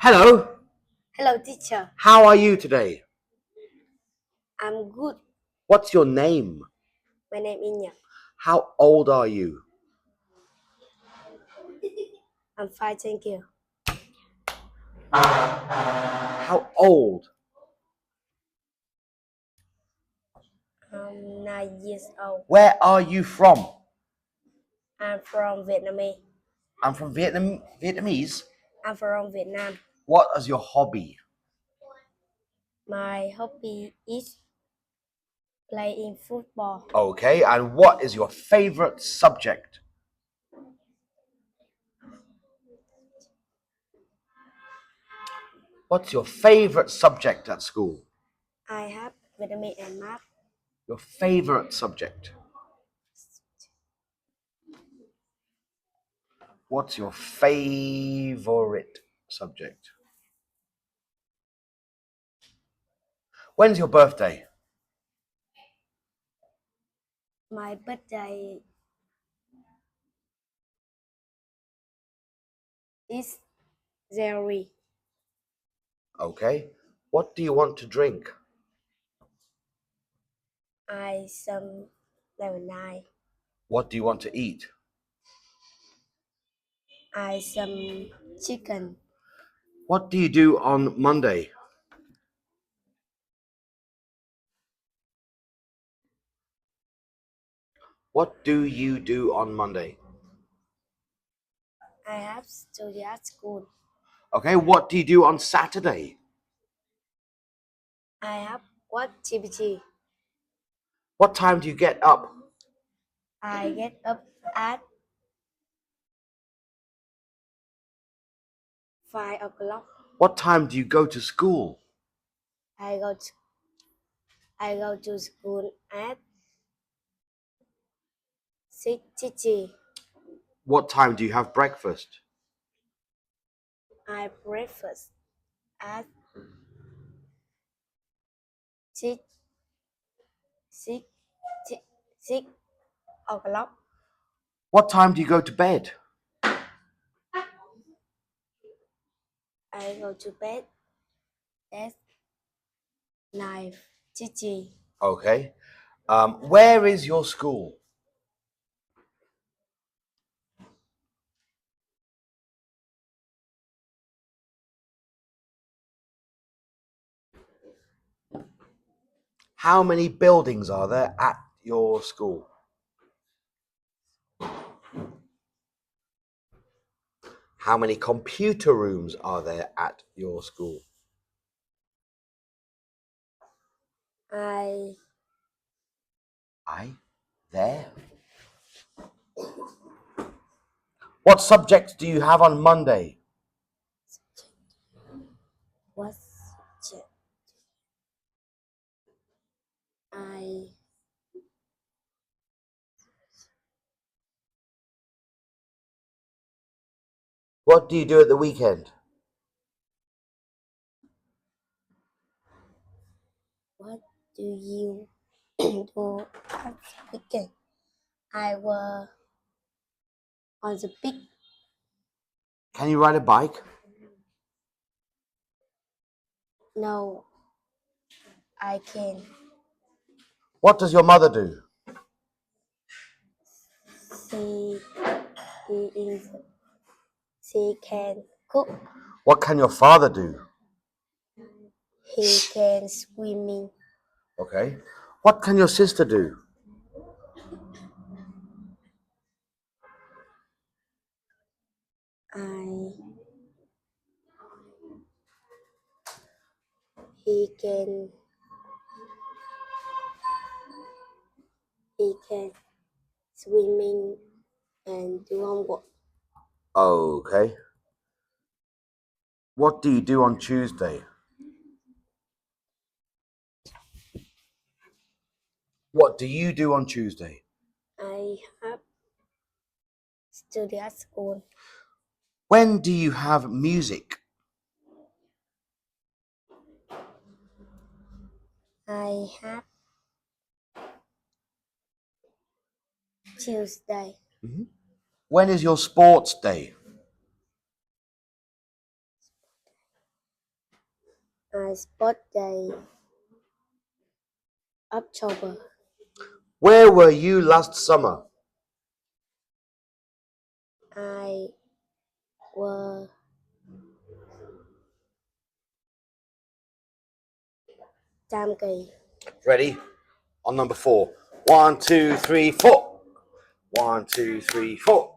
Hello, Hello, teacher. how are you today? I'm good. What's your name? My name is Nhật. How old are you? I'm fine, thank you. How old? I'm 9 years old. Where are you from? I'm from Vietnam. I'm from Vietnamese. I'm from Vietnam. What is your hobby? My hobby is playing football. Okay, and what is your favorite subject? What's your favorite subject at school? I have Vietnamese and math. Your favorite subject? What's your favorite subject? When's your birthday? My birthday is January. Okay. What do you want to drink? I level 9. What do you want to eat? I chicken. What do you do on Monday? What do you do on Monday? I have study at school. Okay, what do you do on Saturday? I have what activity. What time do you get up? I get up at 5 o'clock. What time do you go to school? I go to, I go to school at 6:30. What time do you have breakfast? I breakfast at 6, 6, 6 o'clock. What time do you go to bed? I go to bed at 9:30. Okay. Where is your school? How many buildings are there at your school? How many computer rooms are there at your school? I There. What subjects do you have on Monday? was I What do you do at the weekend? what do you do at weekend? I was on the beach. Can you ride a bike? No, I can. What does your mother do? She is she can cook. What can your father do? He can swimming. Okay. What can your sister do? I he can he can swimming and do homework. Okay. What do you do on Tuesday? What do you do on Tuesday? I have study at school. When do you have music? I have Tuesday. When is your sports day? Sport day, October. Where were you last summer? I were Tam Kỳ. Ready? On number 4. 1, 2, 3, 4. 1, 2, 3, 4.